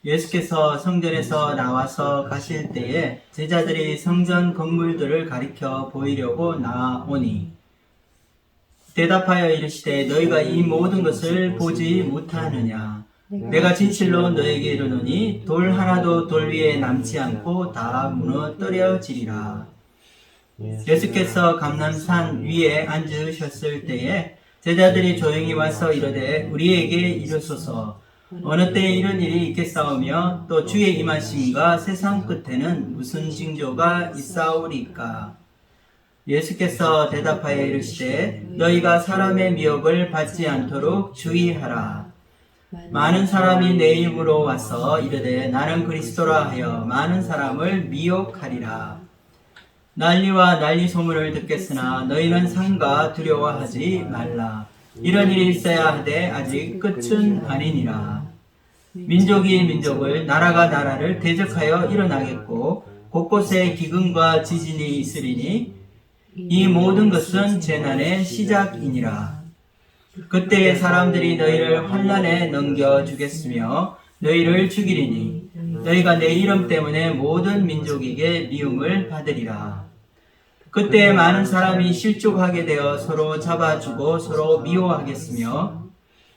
예수께서 성전에서 나와서 가실 때에 제자들이 성전 건물들을 가리켜 보이려고 나오니 대답하여 이르시되 너희가 이 모든 것을 보지 못하느냐. 내가 진실로 너에게 이르노니 돌 하나도 돌 위에 남지 않고 다 무너뜨려지리라. 예수께서 감람산 위에 앉으셨을 때에 제자들이 조용히 와서 이르되 우리에게 이르소서 어느 때에 이런 일이 있겠사오며 또 주의 임하심과 세상 끝에는 무슨 징조가 있사오리까. 예수께서 대답하여 이르시되 너희가 사람의 미혹을 받지 않도록 주의하라. 많은 사람이 내 이름으로 와서 이르되 나는 그리스도라 하여 많은 사람을 미혹하리라. 난리와 난리 소문을 듣겠으나 너희는 상가 두려워하지 말라. 이런 일이 있어야 하되 아직 끝은 아니니라. 민족이 민족을 나라가 나라를 대적하여 일어나겠고 곳곳에 기근과 지진이 있으리니 이 모든 것은 재난의 시작이니라. 그때 사람들이 너희를 환난에 넘겨주겠으며 너희를 죽이리니 너희가 내 이름 때문에 모든 민족에게 미움을 받으리라. 그때 많은 사람이 실족하게 되어 서로 잡아주고 서로 미워하겠으며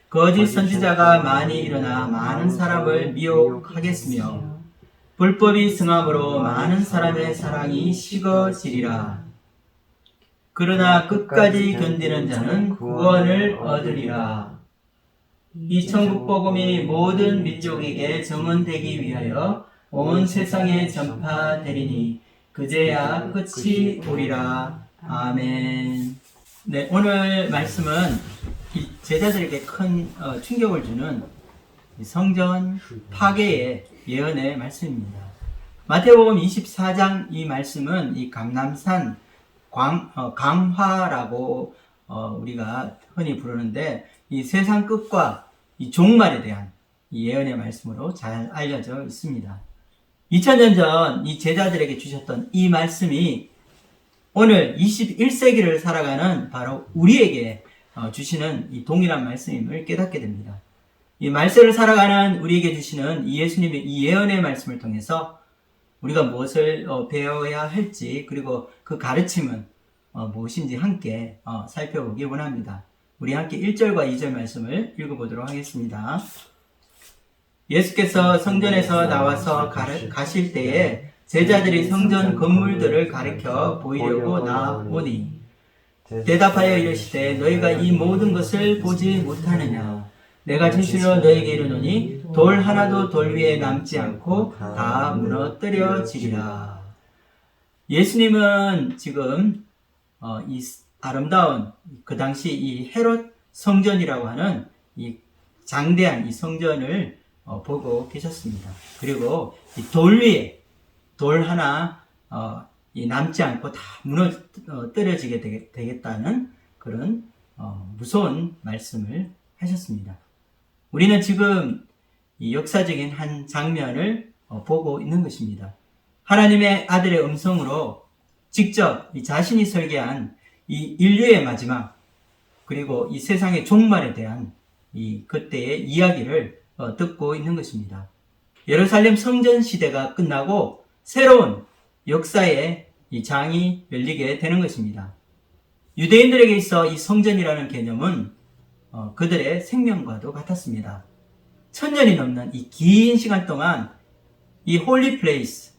거짓 선지자가 많이 일어나 많은 사람을 미혹하겠으며 불법이 승함으로 많은 사람의 사랑이 식어지리라. 그러나 끝까지 견디는 자는 구원을 얻으리라. 이 천국 복음이 모든 민족에게 증언되기 위하여 온 세상에 전파되리니 그제야 끝이 오리라. 아멘. 네, 오늘 말씀은 이 제자들에게 큰 충격을 주는 성전 파괴의 예언의 말씀입니다. 마태복음 24장 이 말씀은 이 감람산 강화라고 우리가 흔히 부르는데 이 세상 끝과 이 종말에 대한 이 예언의 말씀으로 잘 알려져 있습니다. 2000년 전 이 제자들에게 주셨던 이 말씀이 오늘 21세기를 살아가는 바로 우리에게 주시는 이 동일한 말씀임을 깨닫게 됩니다. 이 말세를 살아가는 우리에게 주시는 이 예수님의 이 예언의 말씀을 통해서 우리가 무엇을 배워야 할지 그리고 그 가르침은 무엇인지 함께 살펴보기 원합니다. 우리 함께 1절과 2절 말씀을 읽어보도록 하겠습니다. 예수께서 성전에서 나와서 가실 때에 제자들이 성전 건물들을 가리켜 보이려고 나오니 대답하여 이르시되 너희가 이 모든 것을 보지 못하느냐. 내가 진실로 너에게 이르노니 돌 하나도 돌 위에 남지 않고 다 무너뜨려지리라. 예수님은 지금 이 아름다운 그 당시 이 헤롯 성전이라고 하는 이 장대한 이 성전을 보고 계셨습니다. 그리고 이 돌 위에 돌 하나 이 남지 않고 다 무너뜨려지게 되겠다는 그런 무서운 말씀을 하셨습니다. 우리는 지금 이 역사적인 한 장면을 보고 있는 것입니다. 하나님의 아들의 음성으로 직접 이 자신이 설계한 이 인류의 마지막 그리고 이 세상의 종말에 대한 이 그때의 이야기를 듣고 있는 것입니다. 예루살렘 성전 시대가 끝나고 새로운 역사의 이 장이 열리게 되는 것입니다. 유대인들에게 있어 이 성전이라는 개념은 그들의 생명과도 같았습니다. 1000년이 넘는 이 긴 시간 동안 이 홀리 플레이스,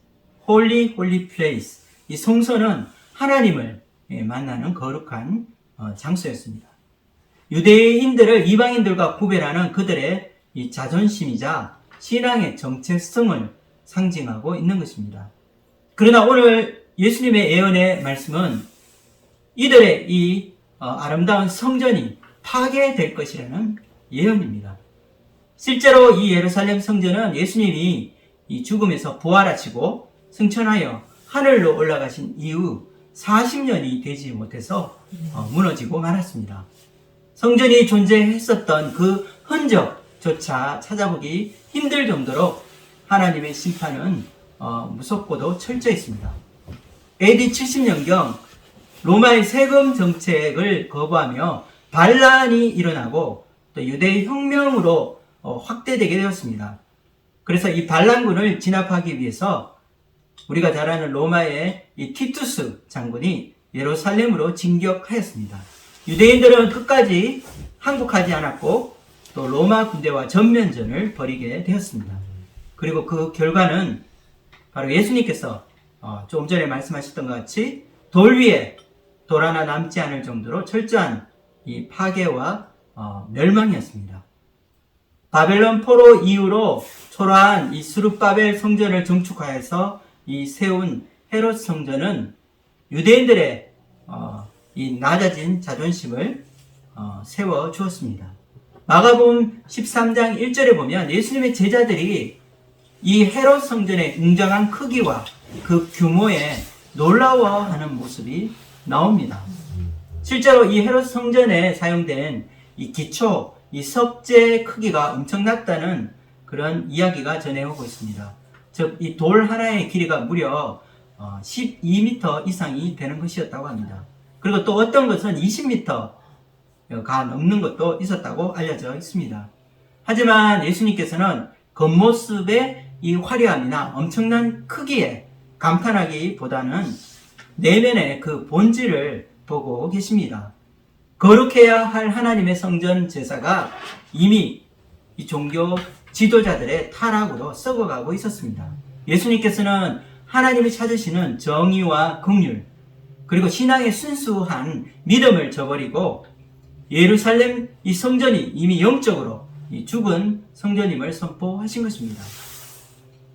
홀리 플레이스, 이 성소는 하나님을 만나는 거룩한 장소였습니다. 유대인들을 이방인들과 구별하는 그들의 이 자존심이자 신앙의 정체성을 상징하고 있는 것입니다. 그러나 오늘 예수님의 예언의 말씀은 이들의 이 아름다운 성전이 파괴될 것이라는 예언입니다. 실제로 이 예루살렘 성전은 예수님이 이 죽음에서 부활하시고 승천하여 하늘로 올라가신 이후 40년이 되지 못해서 무너지고 말았습니다. 성전이 존재했었던 그 흔적조차 찾아보기 힘들 정도로 하나님의 심판은 무섭고도 철저했습니다. AD 70년경 로마의 세금 정책을 거부하며 반란이 일어나고 또 유대의 혁명으로 확대되게 되었습니다. 그래서 이 반란군을 진압하기 위해서 우리가 잘 아는 로마의 이 티투스 장군이 예루살렘으로 진격하였습니다. 유대인들은 끝까지 항복하지 않았고 또 로마 군대와 전면전을 벌이게 되었습니다. 그리고 그 결과는 바로 예수님께서 조금 전에 말씀하셨던 것 같이 돌 위에 돌 하나 남지 않을 정도로 철저한 이 파괴와 멸망이었습니다. 바벨론 포로 이후로 초라한 이 스룹바벨 성전을 증축하여서 이 세운 헤롯 성전은 유대인들의 이 낮아진 자존심을 세워 주었습니다. 마가복음 13장 1절에 보면 예수님의 제자들이 이 헤롯 성전의 웅장한 크기와 그 규모에 놀라워하는 모습이 나옵니다. 실제로 이 헤롯 성전에 사용된 이 기초, 이 석재 크기가 엄청났다는 그런 이야기가 전해오고 있습니다. 즉, 이 돌 하나의 길이가 무려 12m 이상이 되는 것이었다고 합니다. 그리고 또 어떤 것은 20m가 넘는 것도 있었다고 알려져 있습니다. 하지만 예수님께서는 겉모습의 이 화려함이나 엄청난 크기에 감탄하기보다는 내면의 그 본질을 보고 계십니다. 거룩해야 할 하나님의 성전 제사가 이미 이 종교 지도자들의 타락으로 썩어가고 있었습니다. 예수님께서는 하나님이 찾으시는 정의와 긍휼, 그리고 신앙의 순수한 믿음을 저버리고 예루살렘 이 성전이 이미 영적으로 죽은 성전임을 선포하신 것입니다.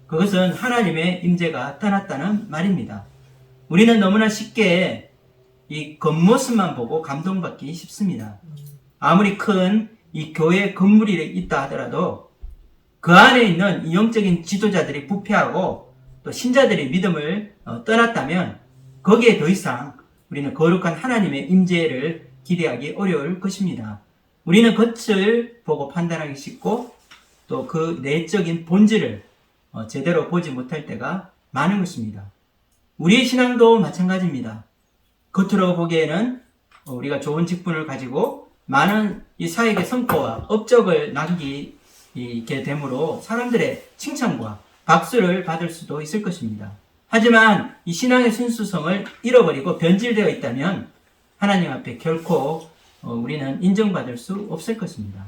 그것은 하나님의 임재가 떠났다는 말입니다. 우리는 너무나 쉽게 이 겉모습만 보고 감동받기 쉽습니다. 아무리 큰 이 교회 건물이 있다 하더라도 그 안에 있는 이 영적인 지도자들이 부패하고 또 신자들의 믿음을 떠났다면 거기에 더 이상 우리는 거룩한 하나님의 임재를 기대하기 어려울 것입니다. 우리는 겉을 보고 판단하기 쉽고 또 그 내적인 본질을 제대로 보지 못할 때가 많은 것입니다. 우리의 신앙도 마찬가지입니다. 겉으로 보기에는 우리가 좋은 직분을 가지고 많은 이 사역의 성과와 업적을 남기게 되므로 사람들의 칭찬과 박수를 받을 수도 있을 것입니다. 하지만 이 신앙의 순수성을 잃어버리고 변질되어 있다면 하나님 앞에 결코 우리는 인정받을 수 없을 것입니다.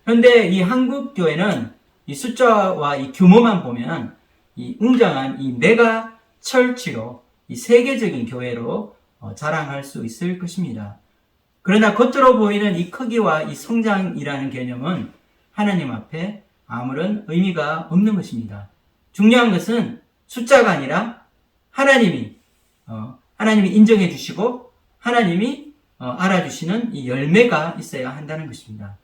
그런데 이 한국 교회는 이 숫자와 이 규모만 보면 이 웅장한 이 메가 철치로 이 세계적인 교회로 자랑할 수 있을 것입니다. 그러나 겉으로 보이는 이 크기와 이 성장이라는 개념은 하나님 앞에 아무런 의미가 없는 것입니다. 중요한 것은 숫자가 아니라 하나님이 인정해 주시고 하나님이 알아주시는 이 열매가 있어야 한다는 것입니다.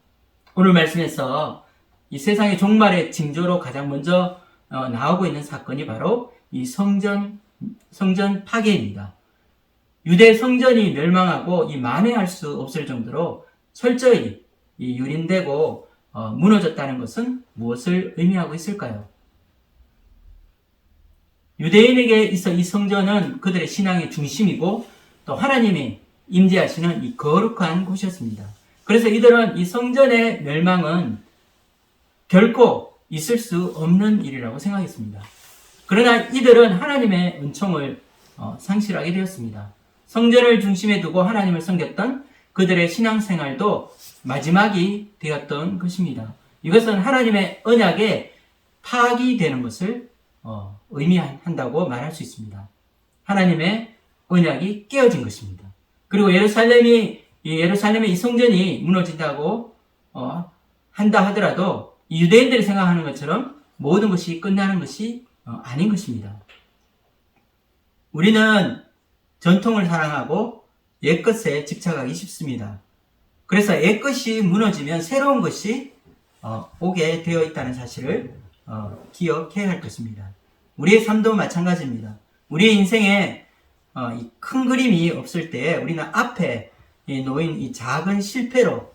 오늘 말씀에서 이 세상의 종말의 징조로 가장 먼저 나오고 있는 사건이 바로 이 성전 파괴입니다. 유대 성전이 멸망하고 이 만회할 수 없을 정도로 철저히 이 유린되고 무너졌다는 것은 무엇을 의미하고 있을까요? 유대인에게 있어 이 성전은 그들의 신앙의 중심이고 또 하나님이 임재하시는 이 거룩한 곳이었습니다. 그래서 이들은 이 성전의 멸망은 결코 있을 수 없는 일이라고 생각했습니다. 그러나 이들은 하나님의 은총을 상실하게 되었습니다. 성전을 중심에 두고 하나님을 섬겼던 그들의 신앙생활도 마지막이 되었던 것입니다. 이것은 하나님의 언약에 파악이 되는 것을 의미한다고 말할 수 있습니다. 하나님의 언약이 깨어진 것입니다. 그리고 예루살렘의 이 성전이 무너진다고 한다 하더라도 이 유대인들이 생각하는 것처럼 모든 것이 끝나는 것이 아닌 것입니다. 우리는 전통을 사랑하고 옛것에 집착하기 쉽습니다. 그래서 옛것이 무너지면 새로운 것이 오게 되어 있다는 사실을 기억해야 할 것입니다. 우리의 삶도 마찬가지입니다. 우리의 인생에 큰 그림이 없을 때 우리는 앞에 놓인 이 작은 실패로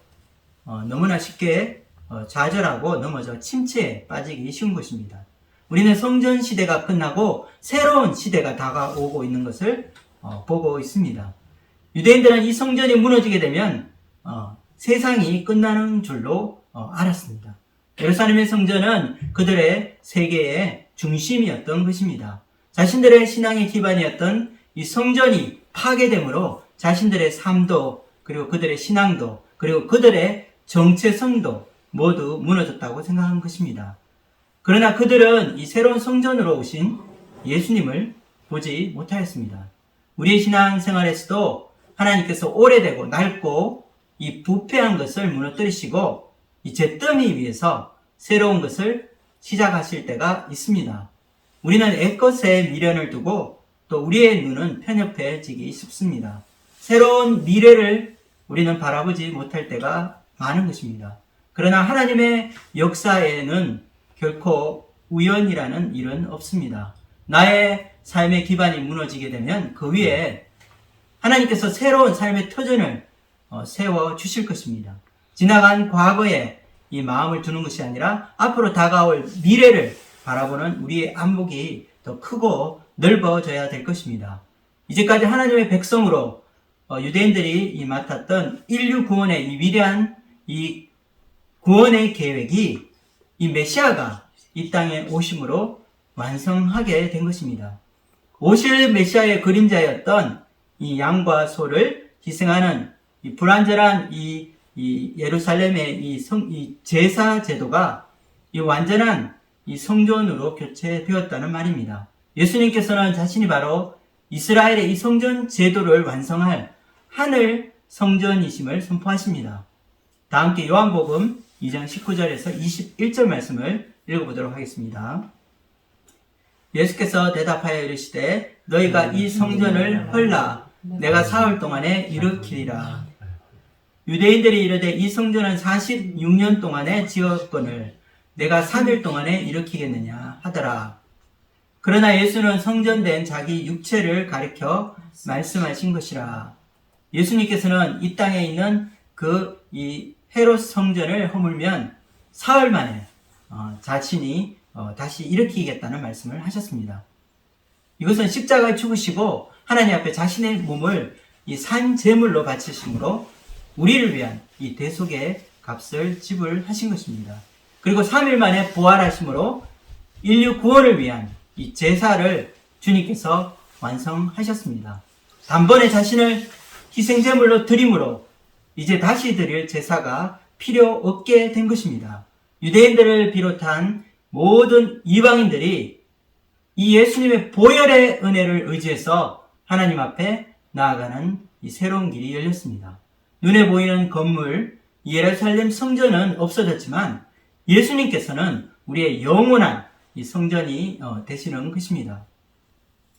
너무나 쉽게 좌절하고 넘어져 침체에 빠지기 쉬운 것입니다. 우리는 성전 시대가 끝나고 새로운 시대가 다가오고 있는 것을 보고 있습니다. 유대인들은 이 성전이 무너지게 되면 세상이 끝나는 줄로 알았습니다. 예루살렘의 성전은 그들의 세계의 중심이었던 것입니다. 자신들의 신앙의 기반이었던 이 성전이 파괴됨으로 자신들의 삶도, 그리고 그들의 신앙도, 그리고 그들의 정체성도 모두 무너졌다고 생각한 것입니다. 그러나 그들은 이 새로운 성전으로 오신 예수님을 보지 못하였습니다. 우리의 신앙생활에서도 하나님께서 오래되고 낡고 이 부패한 것을 무너뜨리시고 이 잿더미 위에서 새로운 것을 시작하실 때가 있습니다. 우리는 옛것에 미련을 두고 또 우리의 눈은 편협해지기 쉽습니다. 새로운 미래를 우리는 바라보지 못할 때가 많은 것입니다. 그러나 하나님의 역사에는 결코 우연이라는 일은 없습니다. 나의 삶의 기반이 무너지게 되면 그 위에 하나님께서 새로운 삶의 터전을 세워 주실 것입니다. 지나간 과거에 이 마음을 두는 것이 아니라 앞으로 다가올 미래를 바라보는 우리의 안목이 더 크고 넓어져야 될 것입니다. 이제까지 하나님의 백성으로 유대인들이 맡았던 인류 구원의 이 위대한 이 구원의 계획이 이 메시아가 이 땅에 오심으로 완성하게 된 것입니다. 오실 메시아의 그림자였던 이 양과 소를 희생하는 이 불완전한 이 예루살렘의 이 제사 제도가 이 완전한 이 성전으로 교체되었다는 말입니다. 예수님께서는 자신이 바로 이스라엘의 이 성전 제도를 완성할 하늘 성전이심을 선포하십니다. 다 함께 요한복음 2장 19절에서 21절 말씀을 읽어보도록 하겠습니다. 예수께서 대답하여 이르시되 너희가 이 성전을 헐라 내가 사흘 동안에 일으키리라. 유대인들이 이르되 이 성전은 46년 동안에 지었거늘 내가 3일 동안에 일으키겠느냐 하더라. 그러나 예수는 성전된 자기 육체를 가리켜 말씀하신 것이라. 예수님께서는 이 땅에 있는 이 헤롯 성전을 허물면 사흘 만에 자신이 다시 일으키겠다는 말씀을 하셨습니다. 이것은 십자가에 죽으시고 하나님 앞에 자신의 몸을 이 산 제물로 바치심으로 우리를 위한 이 대속의 값을 지불하신 것입니다. 그리고 3일 만에 부활하심으로 인류 구원을 위한 이 제사를 주님께서 완성하셨습니다. 단번에 자신을 희생제물로 드림으로 이제 다시 드릴 제사가 필요 없게 된 것입니다. 유대인들을 비롯한 모든 이방인들이 이 예수님의 보혈의 은혜를 의지해서 하나님 앞에 나아가는 이 새로운 길이 열렸습니다. 눈에 보이는 건물, 예루살렘 성전은 없어졌지만 예수님께서는 우리의 영원한 이 성전이 되시는 것입니다.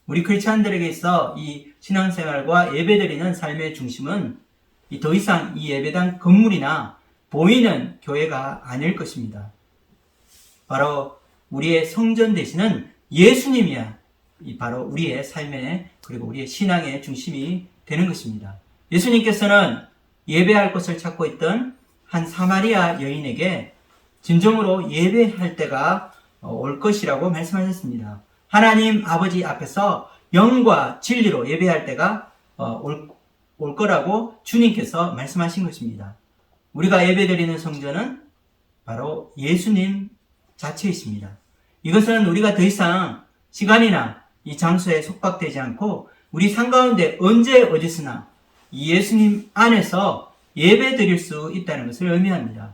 우리 크리스찬들에게 있어 이 신앙생활과 예배드리는 삶의 중심은 더 이상 이 예배당 건물이나 보이는 교회가 아닐 것입니다. 바로 우리의 성전 되시는 예수님이야 바로 우리의 삶의 그리고 우리의 신앙의 중심이 되는 것입니다. 예수님께서는 예배할 곳을 찾고 있던 한 사마리아 여인에게 진정으로 예배할 때가 올 것이라고 말씀하셨습니다. 하나님 아버지 앞에서 영과 진리로 예배할 때가 올 거라고 주님께서 말씀하신 것입니다. 우리가 예배드리는 성전은 바로 예수님 자체이십니다. 이것은 우리가 더 이상 시간이나 이 장소에 속박되지 않고 우리 삶 가운데 언제 어디서나 이 예수님 안에서 예배 드릴 수 있다는 것을 의미합니다.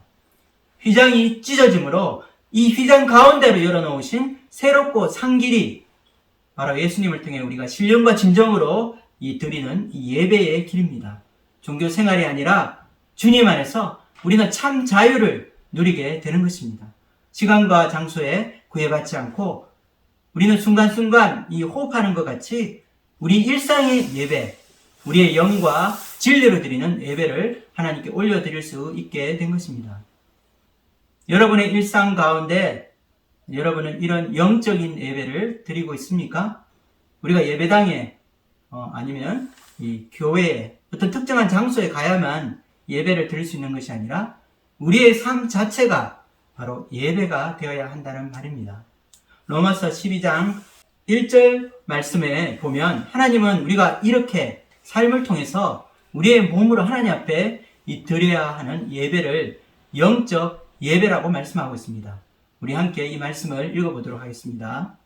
휘장이 찢어짐으로 이 휘장 가운데로 열어놓으신 새롭고 산 길이 바로 예수님을 통해 우리가 신령과 진정으로 드리는 이 예배의 길입니다. 종교 생활이 아니라 주님 안에서 우리는 참 자유를 누리게 되는 것입니다. 시간과 장소에 구애받지 않고 우리는 순간순간 이 호흡하는 것 같이 우리 일상의 예배, 우리의 영과 진리로 드리는 예배를 하나님께 올려드릴 수 있게 된 것입니다. 여러분의 일상 가운데 여러분은 이런 영적인 예배를 드리고 있습니까? 우리가 예배당에 아니면 이 교회에 어떤 특정한 장소에 가야만 예배를 드릴 수 있는 것이 아니라 우리의 삶 자체가 바로 예배가 되어야 한다는 말입니다. 로마서 12장 1절 말씀에 보면 하나님은 우리가 이렇게 삶을 통해서 우리의 몸으로 하나님 앞에 드려야 하는 예배를 영적 예배라고 말씀하고 있습니다. 우리 함께 이 말씀을 읽어보도록 하겠습니다.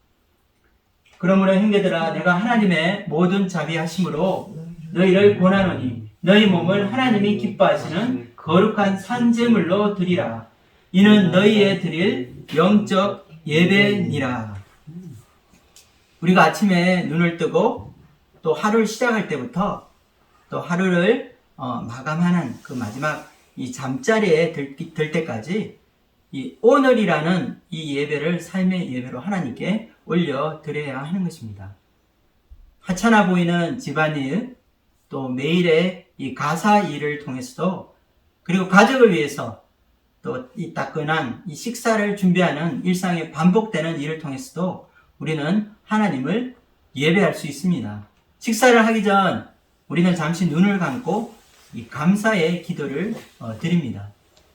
그러므로 형제들아 내가 하나님의 모든 자비하심으로 너희를 권하노니 너희 몸을 하나님이 기뻐하시는 거룩한 산제물로 드리라. 이는 너희의 드릴 영적 예배니라. 우리가 아침에 눈을 뜨고 또 하루를 시작할 때부터 또 하루를 마감하는 그 마지막 이 잠자리에 들 때까지 이 오늘이라는 이 예배를 삶의 예배로 하나님께 올려 드려야 하는 것입니다. 하찮아 보이는 집안일, 또 매일의 이 가사 일을 통해서도, 그리고 가족을 위해서 또 이 따끈한 이 식사를 준비하는 일상에 반복되는 일을 통해서도 우리는 하나님을 예배할 수 있습니다. 식사를 하기 전 우리는 잠시 눈을 감고 이 감사의 기도를 드립니다.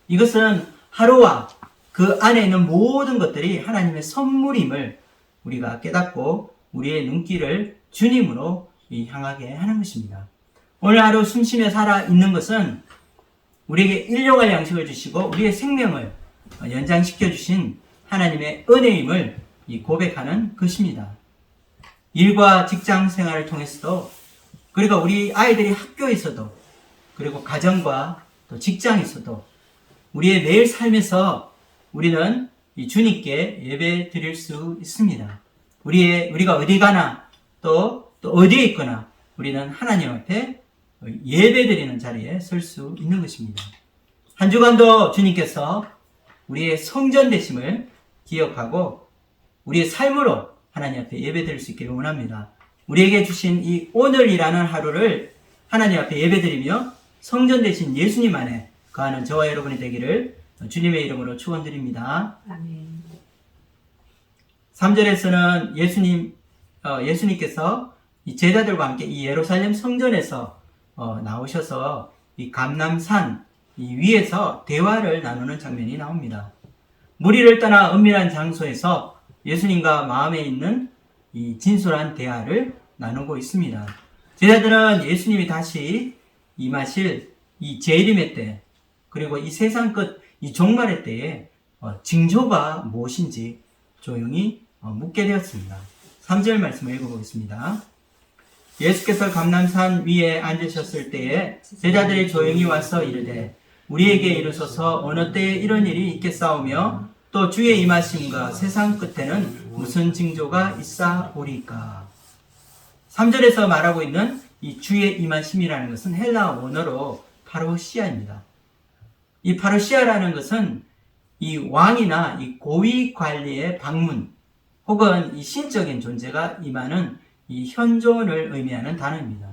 이것은 하루와 그 안에 있는 모든 것들이 하나님의 선물임을 우리가 깨닫고 우리의 눈길을 주님으로 향하게 하는 것입니다. 오늘 하루 숨쉬며 살아 있는 것은 우리에게 일용할 양식을 주시고 우리의 생명을 연장시켜 주신 하나님의 은혜임을 고백하는 것입니다. 일과 직장 생활을 통해서도, 그리고 우리 아이들이 학교에서도, 그리고 가정과 또 직장에서도 우리의 매일 삶에서 우리는 이 주님께 예배 드릴 수 있습니다. 우리가 어디 가나 또 어디에 있거나 우리는 하나님 앞에 예배 드리는 자리에 설 수 있는 것입니다. 한 주간도 주님께서 우리의 성전 되심을 기억하고 우리의 삶으로 하나님 앞에 예배 드릴 수 있기를 원합니다. 우리에게 주신 이 오늘이라는 하루를 하나님 앞에 예배 드리며 성전 되신 예수님 안에 거하는 저와 여러분이 되기를 주님의 이름으로 축원드립니다. 아멘. 3절에서는 예수님께서 이 제자들과 함께 이 예루살렘 성전에서 나오셔서 이 감람산 이 위에서 대화를 나누는 장면이 나옵니다. 무리를 떠나 은밀한 장소에서 예수님과 마음에 있는 이 진솔한 대화를 나누고 있습니다. 제자들은 예수님이 다시 임하실 이 재림의 때, 그리고 이 세상 끝 이 종말의 때에 징조가 무엇인지 조용히 묻게 되었습니다. 3절 말씀을 읽어보겠습니다. 예수께서 감람산 위에 앉으셨을 때에 제자들이 조용히 와서 이르되 우리에게 이르소서 어느 때에 이런 일이 있겠사오며 또 주의 임하심과 세상 끝에는 무슨 징조가 있사오리까. 3절에서 말하고 있는 이 주의 임하심이라는 것은 헬라 원어로 파루시아입니다. 이 파루시아라는 것은 이 왕이나 이 고위 관리의 방문 혹은 이 신적인 존재가 임하는 이 현존을 의미하는 단어입니다.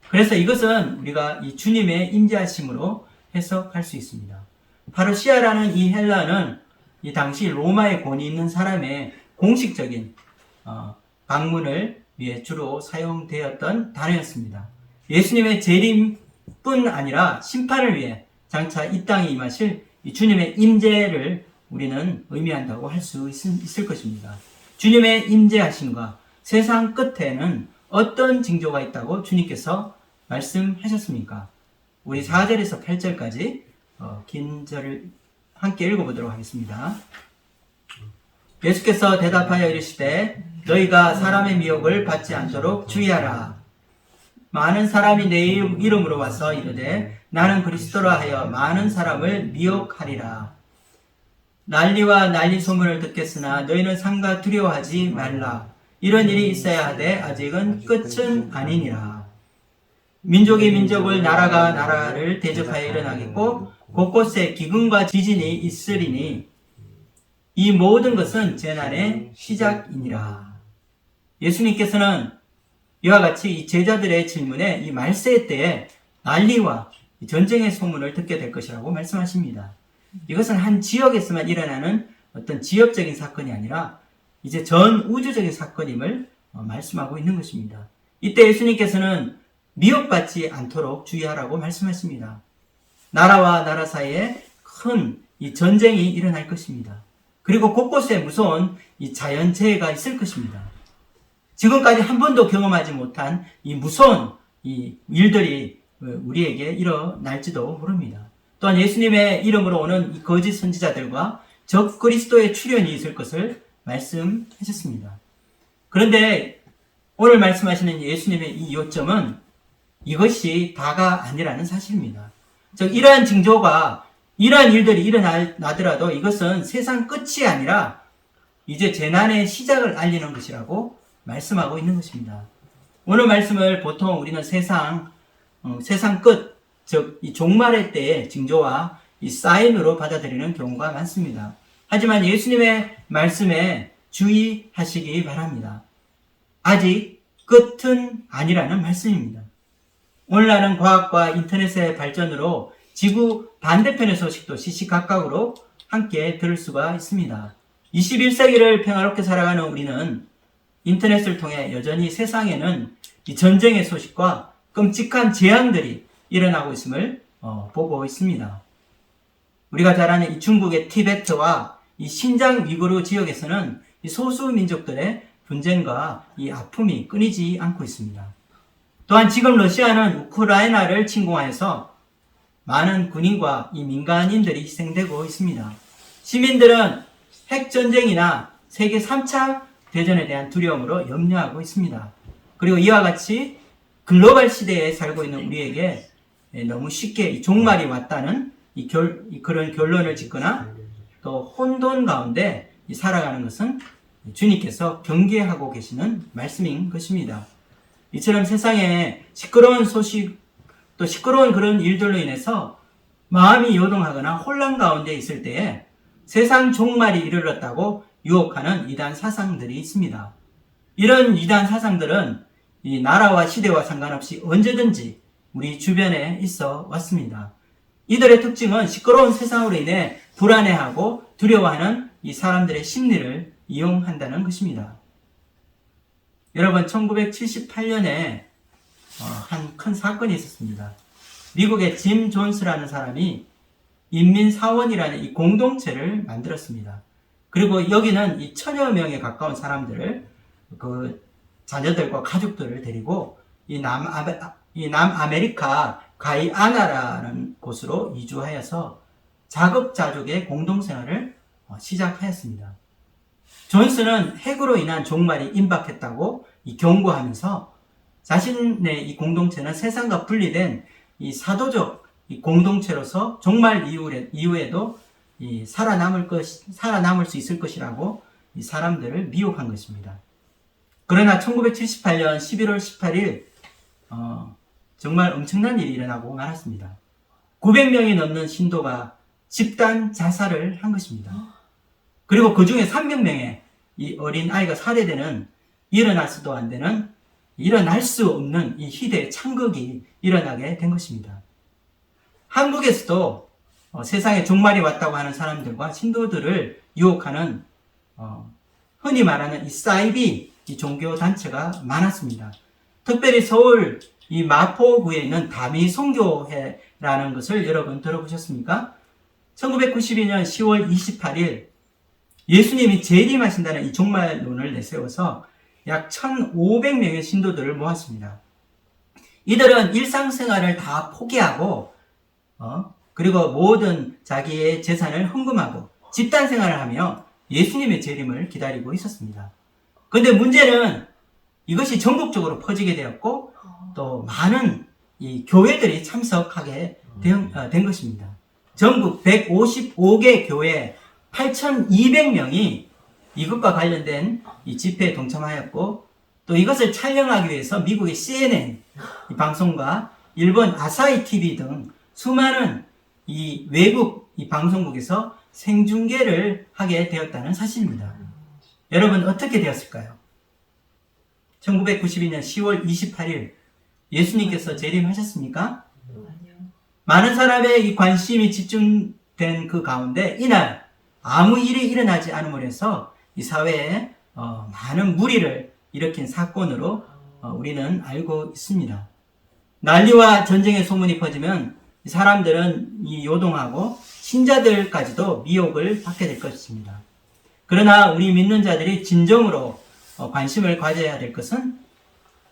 그래서 이것은 우리가 이 주님의 임재하심으로 해석할 수 있습니다. 파루시아라는 이 헬라어는 이 당시 로마의 권위 있는 사람의 공식적인 방문을 위해 주로 사용되었던 단어였습니다. 예수님의 재림뿐 아니라 심판을 위해 장차 이 땅에 임하실 이 주님의 임재를 우리는 의미한다고 할 수 있을 것입니다. 주님의 임재하심과 세상 끝에는 어떤 징조가 있다고 주님께서 말씀하셨습니까? 우리 4절에서 8절까지 긴 절을 함께 읽어보도록 하겠습니다. 예수께서 대답하여 이르시되 너희가 사람의 미혹을 받지 않도록 주의하라. 많은 사람이 내 이름으로 와서 이르되 나는 그리스도라 하여 많은 사람을 미혹하리라. 난리와 난리 소문을 듣겠으나 너희는 삼가 두려워하지 말라. 이런 일이 있어야 하되 아직은 끝은 아니니라. 민족이 민족을 나라가 나라를 대적하여 일어나겠고 곳곳에 기근과 지진이 있으리니 이 모든 것은 재난의 시작이니라. 예수님께서는 이와 같이 이 제자들의 질문에 이 말세 때에 난리와 전쟁의 소문을 듣게 될 것이라고 말씀하십니다. 이것은 한 지역에서만 일어나는 어떤 지역적인 사건이 아니라 이제 전 우주적인 사건임을 말씀하고 있는 것입니다. 이때 예수님께서는 미혹받지 않도록 주의하라고 말씀하십니다. 나라와 나라 사이에 큰 이 전쟁이 일어날 것입니다. 그리고 곳곳에 무서운 이 자연재해가 있을 것입니다. 지금까지 한 번도 경험하지 못한 이 무서운 이 일들이 우리에게 일어날지도 모릅니다. 또한 예수님의 이름으로 오는 이 거짓 선지자들과 적 그리스도의 출현이 있을 것을 말씀하셨습니다. 그런데 오늘 말씀하시는 예수님의 이 요점은 이것이 다가 아니라는 사실입니다. 즉 이러한 징조가 이러한 일들이 일어나더라도 이것은 세상 끝이 아니라 이제 재난의 시작을 알리는 것이라고 말씀하고 있는 것입니다. 오늘 말씀을 보통 우리는 세상 끝, 즉 이 종말의 때의 징조와 이 사인으로 받아들이는 경우가 많습니다. 하지만 예수님의 말씀에 주의하시기 바랍니다. 아직 끝은 아니라는 말씀입니다. 오늘날은 과학과 인터넷의 발전으로 지구 반대편의 소식도 시시각각으로 함께 들을 수가 있습니다. 21세기를 평화롭게 살아가는 우리는 인터넷을 통해 여전히 세상에는 이 전쟁의 소식과 끔찍한 재앙들이 일어나고 있음을 보고 있습니다. 우리가 잘 아는 이 중국의 티베트와 이 신장 위구르 지역에서는 이 소수 민족들의 분쟁과 이 아픔이 끊이지 않고 있습니다. 또한 지금 러시아는 우크라이나를 침공하여서 많은 군인과 이 민간인들이 희생되고 있습니다. 시민들은 핵전쟁이나 세계 3차 대전에 대한 두려움으로 염려하고 있습니다. 그리고 이와 같이 글로벌 시대에 살고 있는 우리에게 너무 쉽게 이 종말이 왔다는 그런 결론을 짓거나 또 혼돈 가운데 살아가는 것은 주님께서 경계하고 계시는 말씀인 것입니다. 이처럼 세상에 시끄러운 소식, 또 시끄러운 그런 일들로 인해서 마음이 요동하거나 혼란 가운데 있을 때에 세상 종말이 이르렀다고 유혹하는 이단 사상들이 있습니다. 이런 이단 사상들은 이 나라와 시대와 상관없이 언제든지 우리 주변에 있어 왔습니다. 이들의 특징은 시끄러운 세상으로 인해 불안해하고 두려워하는 이 사람들의 심리를 이용한다는 것입니다. 여러분, 1978년에 한 큰 사건이 있었습니다. 미국의 짐 존스라는 사람이 인민사원이라는 이 공동체를 만들었습니다. 그리고 여기는 이 1000여 명에 가까운 사람들을 그 자녀들과 가족들을 데리고 이 남아메리카 가이아나라는 곳으로 이주하여서 자급자족의 공동생활을 시작하였습니다. 존스는 핵으로 인한 종말이 임박했다고 경고하면서 자신의 이 공동체는 세상과 분리된 이 사도적 이 공동체로서 종말 이후에도 살아남을 수 있을 것이라고 이 사람들을 미혹한 것입니다. 그러나 1978년 11월 18일 정말 엄청난 일이 일어나고 말았습니다. 900명이 넘는 신도가 집단 자살을 한 것입니다. 그리고 그 중에 300명의 이 어린 아이가 살해되는 일어나서도 안 되는 일어날 수 없는 이 희대의 참극이 일어나게 된 것입니다. 한국에서도 세상에 종말이 왔다고 하는 사람들과 신도들을 유혹하는 흔히 말하는 이 사이비 이 종교 단체가 많았습니다. 특별히 서울 이 마포구에 있는 다미송교회라는 것을 여러분 들어보셨습니까? 1992년 10월 28일 예수님이 재림하신다는 이 종말론을 내세워서 약 1,500명의 신도들을 모았습니다. 이들은 일상생활을 다 포기하고 그리고 모든 자기의 재산을 헌금하고 집단생활을 하며 예수님의 재림을 기다리고 있었습니다. 그런데 문제는 이것이 전국적으로 퍼지게 되었고 또 많은 이 교회들이 참석하게 된 것입니다. 전국 155개 교회 8,200명이 이것과 관련된 이 집회에 동참하였고 또 이것을 촬영하기 위해서 미국의 CNN 이 방송과 일본 아사히 TV 등 수많은 이 외국 이 방송국에서 생중계를 하게 되었다는 사실입니다. 여러분 어떻게 되었을까요? 1992년 10월 28일 예수님께서 재림하셨습니까? 많은 사람의 이 관심이 집중된 그 가운데 이날 아무 일이 일어나지 않음으로 해서 이 사회에 많은 무리를 일으킨 사건으로 우리는 알고 있습니다. 난리와 전쟁의 소문이 퍼지면 사람들은 이 요동하고 신자들까지도 미혹을 받게 될 것입니다. 그러나 우리 믿는 자들이 진정으로 관심을 가져야 될 것은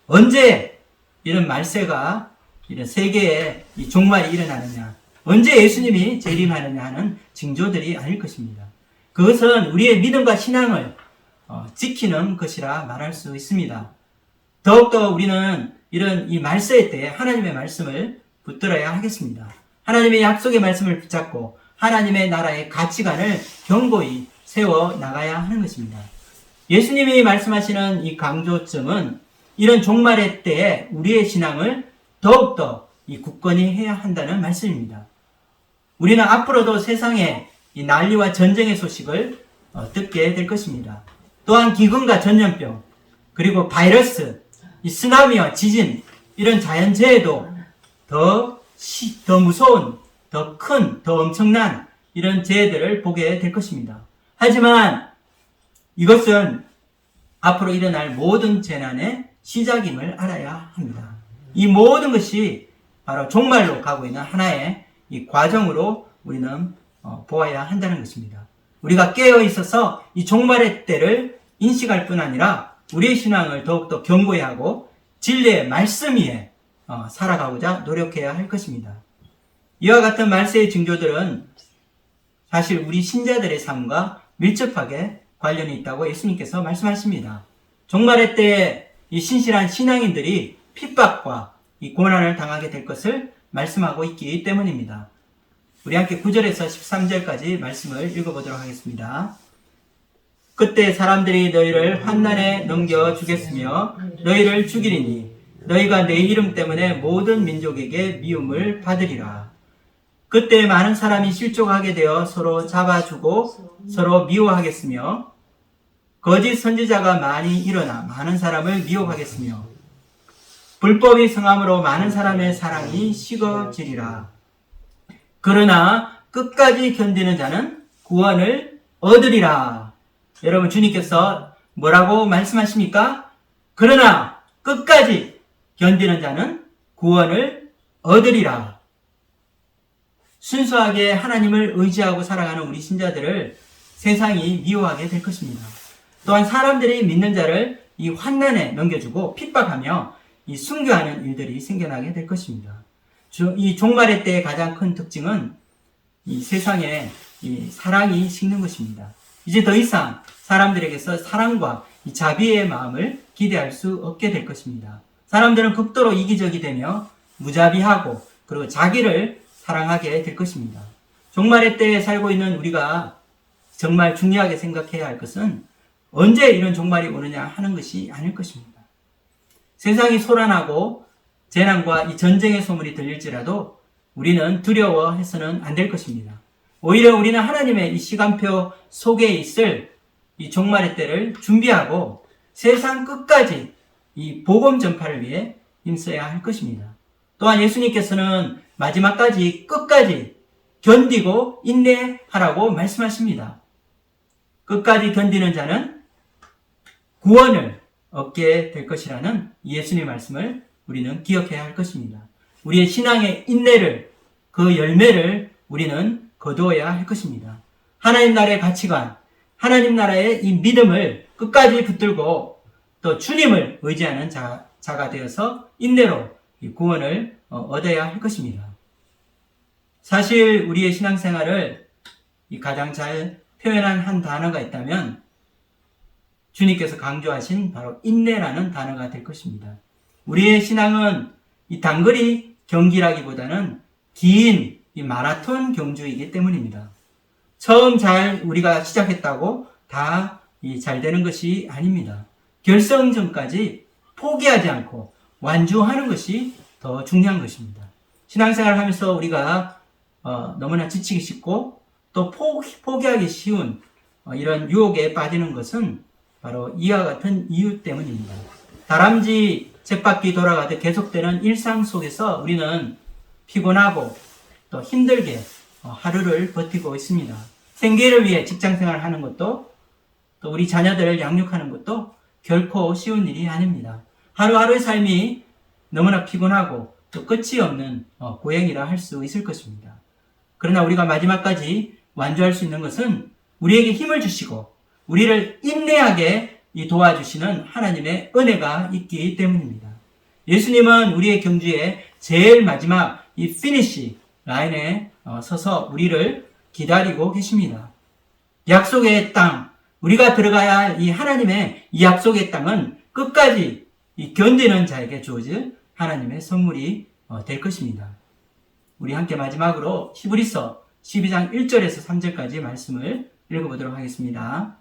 언제 이런 말세가 이런 세계에 이 종말이 일어나느냐, 언제 예수님이 재림하느냐 하는 징조들이 아닐 것입니다. 그것은 우리의 믿음과 신앙을 지키는 것이라 말할 수 있습니다. 더욱더 우리는 이런 이 말세의 때에 하나님의 말씀을 붙들어야 하겠습니다. 하나님의 약속의 말씀을 붙잡고 하나님의 나라의 가치관을 견고히 세워 나가야 하는 것입니다. 예수님이 말씀하시는 이 강조점은 이런 종말의 때에 우리의 신앙을 더욱더 굳건히 해야 한다는 말씀입니다. 우리는 앞으로도 세상의 이 난리와 전쟁의 소식을 듣게 될 것입니다. 또한 기근과 전염병, 그리고 바이러스, 이 쓰나미와 지진, 이런 자연재해도 더 무서운, 더 큰, 더 엄청난 이런 재해들을 보게 될 것입니다. 하지만 이것은 앞으로 일어날 모든 재난의 시작임을 알아야 합니다. 이 모든 것이 바로 종말로 가고 있는 하나의 이 과정으로 우리는 보아야 한다는 것입니다. 우리가 깨어 있어서 이 종말의 때를 인식할 뿐 아니라 우리의 신앙을 더욱더 견고히 하고 진리의 말씀 위에 살아가고자 노력해야 할 것입니다. 이와 같은 말세의 징조들은 사실 우리 신자들의 삶과 밀접하게 관련이 있다고 예수님께서 말씀하십니다. 종말의 때에 이 신실한 신앙인들이 핍박과 이 고난을 당하게 될 것을 말씀하고 있기 때문입니다. 우리 함께 9절에서 13절까지 말씀을 읽어보도록 하겠습니다. 그때 사람들이 너희를 환난에 넘겨주겠으며 너희를 죽이리니 너희가 내 이름 때문에 모든 민족에게 미움을 받으리라. 그때 많은 사람이 실족하게 되어 서로 잡아주고 서로 미워하겠으며 거짓 선지자가 많이 일어나 많은 사람을 미워하겠으며 불법이 성함으로 많은 사람의 사랑이 식어지리라. 그러나 끝까지 견디는 자는 구원을 얻으리라. 여러분, 주님께서 뭐라고 말씀하십니까? 그러나 끝까지 견디는 자는 구원을 얻으리라. 순수하게 하나님을 의지하고 살아가는 우리 신자들을 세상이 미워하게 될 것입니다. 또한 사람들이 믿는 자를 이 환난에 넘겨주고 핍박하며 이 순교하는 일들이 생겨나게 될 것입니다. 이 종말의 때의 가장 큰 특징은 이 세상에 이 사랑이 식는 것입니다. 이제 더 이상 사람들에게서 사랑과 이 자비의 마음을 기대할 수 없게 될 것입니다. 사람들은 극도로 이기적이 되며 무자비하고 그리고 자기를 사랑하게 될 것입니다. 종말의 때에 살고 있는 우리가 정말 중요하게 생각해야 할 것은 언제 이런 종말이 오느냐 하는 것이 아닐 것입니다. 세상이 소란하고 재난과 이 전쟁의 소문이 들릴지라도 우리는 두려워해서는 안 될 것입니다. 오히려 우리는 하나님의 이 시간표 속에 있을 이 종말의 때를 준비하고 세상 끝까지 이 복음 전파를 위해 힘써야 할 것입니다. 또한 예수님께서는 마지막까지 끝까지 견디고 인내하라고 말씀하십니다. 끝까지 견디는 자는 구원을 얻게 될 것이라는 예수님의 말씀을 우리는 기억해야 할 것입니다. 우리의 신앙의 인내를, 그 열매를 우리는 거두어야 할 것입니다. 하나님 나라의 가치관, 하나님 나라의 이 믿음을 끝까지 붙들고 또 주님을 의지하는 자가 되어서 인내로 이 구원을 얻어야 할 것입니다. 사실 우리의 신앙생활을 가장 잘 표현한 한 단어가 있다면 주님께서 강조하신 바로 인내라는 단어가 될 것입니다. 우리의 신앙은 이 단거리 경기라기보다는 긴 이 마라톤 경주이기 때문입니다. 처음 잘 우리가 시작했다고 다 잘 되는 것이 아닙니다. 결승전까지 포기하지 않고 완주하는 것이 더 중요한 것입니다. 신앙생활을 하면서 우리가 너무나 지치기 쉽고 또 포기하기 쉬운 이런 유혹에 빠지는 것은 바로 이와 같은 이유 때문입니다. 다람쥐 쳇바퀴 돌아가듯 계속되는 일상 속에서 우리는 피곤하고 또 힘들게 하루를 버티고 있습니다. 생계를 위해 직장생활을 하는 것도 또 우리 자녀들을 양육하는 것도 결코 쉬운 일이 아닙니다. 하루하루의 삶이 너무나 피곤하고 또 끝이 없는 고행이라 할 수 있을 것입니다. 그러나 우리가 마지막까지 완주할 수 있는 것은 우리에게 힘을 주시고 우리를 인내하게 도와주시는 하나님의 은혜가 있기 때문입니다. 예수님은 우리의 경주의 제일 마지막 이 피니시 라인에 서서 우리를 기다리고 계십니다. 약속의 땅, 우리가 들어가야 할 이 하나님의 이 약속의 땅은 끝까지 이 견디는 자에게 주어질 하나님의 선물이 될 것입니다. 우리 함께 마지막으로 히브리서 12장 1절에서 3절까지 말씀을 읽어보도록 하겠습니다.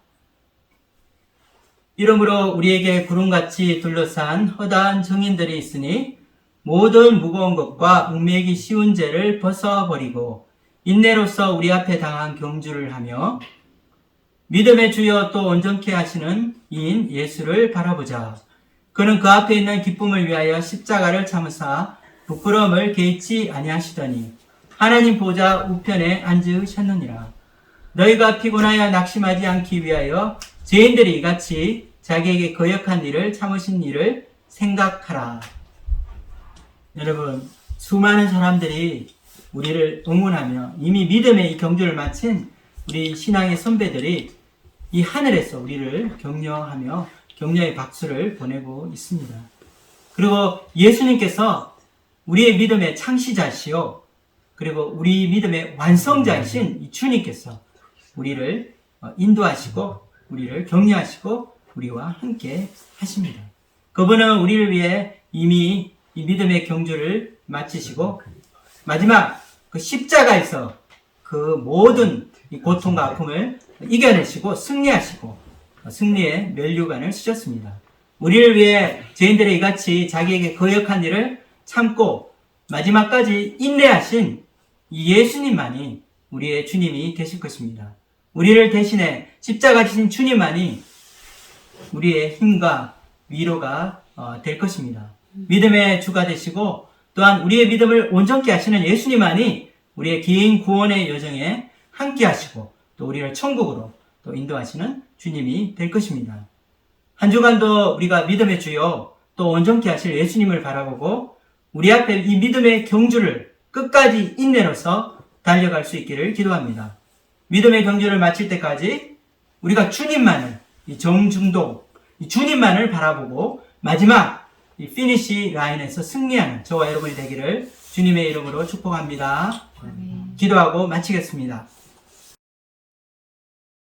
이러므로 우리에게 구름같이 둘러싼 허다한 정인들이 있으니 모든 무거운 것과 얽매이기 쉬운 죄를 벗어버리고 인내로서 우리 앞에 당한 경주를 하며 믿음의 주여 또 온전케 하시는 이인 예수를 바라보자. 그는 그 앞에 있는 기쁨을 위하여 십자가를 참으사 부끄러움을 개의치 아니하시더니 하나님 보좌 우편에 앉으셨느니라. 너희가 피곤하여 낙심하지 않기 위하여 죄인들이 이같이 자기에게 거역한 일을 참으신 일을 생각하라. 여러분, 수많은 사람들이 우리를 응원하며 이미 믿음의 이 경주를 마친 우리 신앙의 선배들이 이 하늘에서 우리를 격려하며 격려의 박수를 보내고 있습니다. 그리고 예수님께서 우리의 믿음의 창시자시요, 그리고 우리 믿음의 완성자이신 이 주님께서 우리를 인도하시고 우리를 격려하시고 우리와 함께 하십니다. 그분은 우리를 위해 이미 이 믿음의 경주를 마치시고 마지막 그 십자가에서 그 모든 이 고통과 아픔을 이겨내시고 승리하시고 승리의 면류관을 쓰셨습니다. 우리를 위해 죄인들의 이같이 자기에게 거역한 일을 참고 마지막까지 인내하신 이 예수님만이 우리의 주님이 되실 것입니다. 우리를 대신해 십자가 지신 주님만이 우리의 힘과 위로가 될 것입니다. 믿음의 주가 되시고 또한 우리의 믿음을 온전케 하시는 예수님만이 우리의 긴 구원의 여정에 함께 하시고 또 우리를 천국으로 또 인도하시는 주님이 될 것입니다. 한 주간도 우리가 믿음의 주요 또 온전케 하실 예수님을 바라보고 우리 앞에 이 믿음의 경주를 끝까지 인내로서 달려갈 수 있기를 기도합니다. 믿음의 경주를 마칠 때까지 우리가 주님만을, 이 정중도, 이 주님만을 바라보고 마지막 이 피니시 라인에서 승리하는 저와 여러분이 되기를 주님의 이름으로 축복합니다. 기도하고 마치겠습니다.